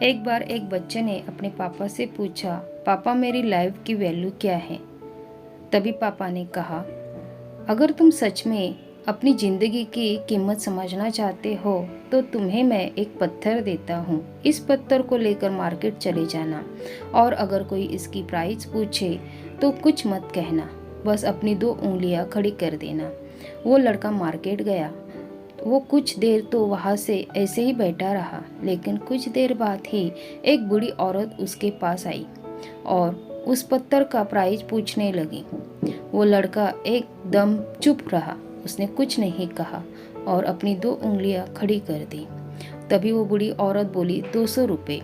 एक बार एक बच्चे ने अपने पापा से पूछा, पापा मेरी लाइफ की वैल्यू क्या है। तभी पापा ने कहा, अगर तुम सच में अपनी ज़िंदगी की कीमत समझना चाहते हो तो तुम्हें मैं एक पत्थर देता हूँ। इस पत्थर को लेकर मार्केट चले जाना और अगर कोई इसकी प्राइस पूछे तो कुछ मत कहना, बस अपनी 2 उंगलियाँ खड़ी कर देना। वो लड़का मार्केट गया। वो कुछ देर तो वहाँ से ऐसे ही बैठा रहा, लेकिन कुछ देर बाद ही एक बूढ़ी औरत उसके पास आई और उस पत्थर का प्राइस पूछने लगी। वो लड़का एकदम चुप रहा, उसने कुछ नहीं कहा और अपनी 2 उंगलियां खड़ी कर दी। तभी वो बूढ़ी औरत बोली, 200 रुपये।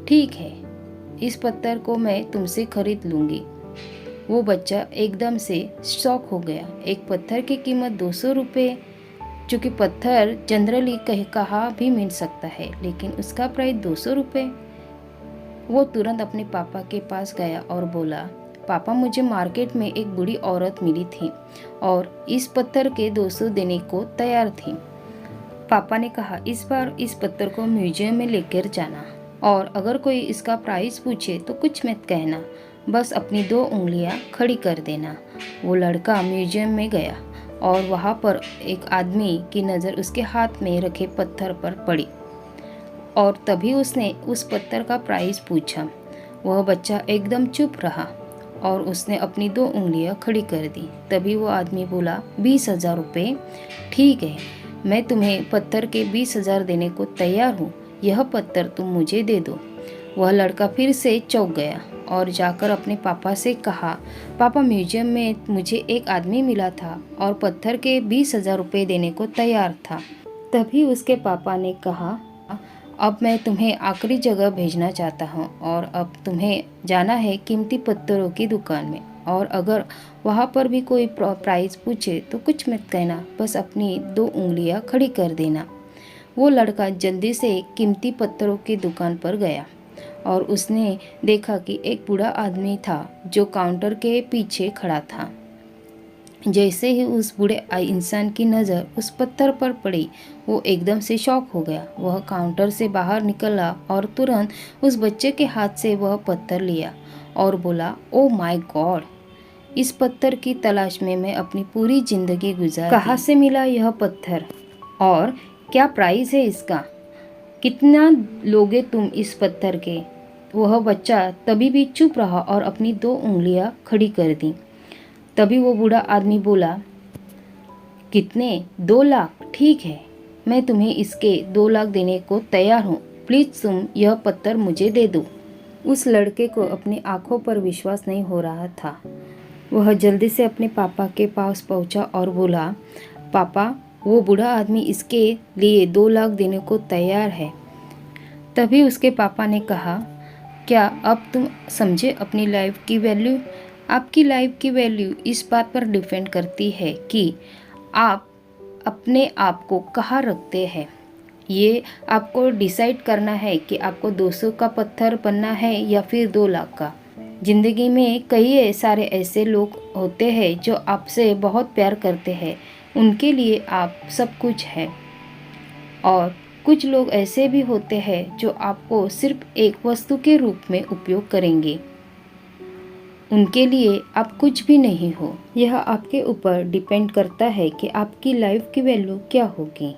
ठीक है, इस पत्थर को मैं तुमसे खरीद लूँगी। वो बच्चा एकदम से शॉक हो गया। एक पत्थर की कीमत 200 रुपये, चूँकि पत्थर जनरली कहा भी मिल सकता है, लेकिन उसका प्राइस 200 रुपये। वो तुरंत अपने पापा के पास गया और बोला, पापा मुझे मार्केट में एक बूढ़ी औरत मिली थी और इस पत्थर के 200 देने को तैयार थी। पापा ने कहा, इस बार इस पत्थर को म्यूजियम में लेकर जाना और अगर कोई इसका प्राइस पूछे तो कुछ मत कहना, बस अपनी 2 उंगलियां खड़ी कर देना। वो लड़का म्यूजियम में गया और वहाँ पर एक आदमी की नज़र उसके हाथ में रखे पत्थर पर पड़ी और तभी उसने उस पत्थर का प्राइस पूछा। वह बच्चा एकदम चुप रहा और उसने अपनी 2 उंगलियां खड़ी कर दी। तभी वो आदमी बोला, 20,000 रुपये। ठीक है, मैं तुम्हें पत्थर के 20,000 देने को तैयार हूँ। यह पत्थर तुम मुझे दे दो। वह लड़का फिर से चौंक गया और जाकर अपने पापा से कहा, पापा म्यूजियम में मुझे एक आदमी मिला था और पत्थर के 20,000 रुपये देने को तैयार था। तभी उसके पापा ने कहा, अब मैं तुम्हें आखिरी जगह भेजना चाहता हूँ और अब तुम्हें जाना है कीमती पत्थरों की दुकान में और अगर वहाँ पर भी कोई प्राइस पूछे तो कुछ मत कहना, बस अपनी 2 उंगलियाँ खड़ी कर देना। वो लड़का जल्दी से कीमती पत्थरों की दुकान पर गया और उसने देखा कि एक बूढ़ा आदमी था जो काउंटर के पीछे खड़ा था। जैसे ही उस बूढ़े इंसान की नज़र उस पत्थर पर पड़ी, वो एकदम से शॉक हो गया। वह काउंटर से बाहर निकला और तुरंत उस बच्चे के हाथ से वह पत्थर लिया और बोला, ओ माय गॉड, इस पत्थर की तलाश में मैं अपनी पूरी ज़िंदगी गुजार दी। कहाँ से मिला यह पत्थर और क्या प्राइस है इसका? कितना लोगे तुम इस पत्थर के? वह बच्चा तभी भी चुप रहा और अपनी 2 उंगलियां खड़ी कर दी। तभी वो बूढ़ा आदमी बोला, कितने? 2 लाख? ठीक है, मैं तुम्हें इसके 2 लाख देने को तैयार हूँ। प्लीज़ तुम यह पत्थर मुझे दे दो। उस लड़के को अपनी आंखों पर विश्वास नहीं हो रहा था। वह जल्दी से अपने पापा के पास पहुंचा और बोला, पापा, वो बूढ़ा आदमी इसके लिए 2 लाख देने को तैयार है। तभी उसके पापा ने कहा, क्या अब तुम समझे अपनी लाइफ की वैल्यू? आपकी लाइफ की वैल्यू इस बात पर डिपेंड करती है कि आप अपने आप को कहाँ रखते हैं। ये आपको डिसाइड करना है कि आपको 200 का पत्थर बनना है या फिर 2 लाख का। ज़िंदगी में कई सारे ऐसे लोग होते हैं जो आपसे बहुत प्यार करते हैं, उनके लिए आप सब कुछ है, और कुछ लोग ऐसे भी होते हैं जो आपको सिर्फ एक वस्तु के रूप में उपयोग करेंगे, उनके लिए आप कुछ भी नहीं हो। यह आपके ऊपर डिपेंड करता है कि आपकी लाइफ की वैल्यू क्या होगी।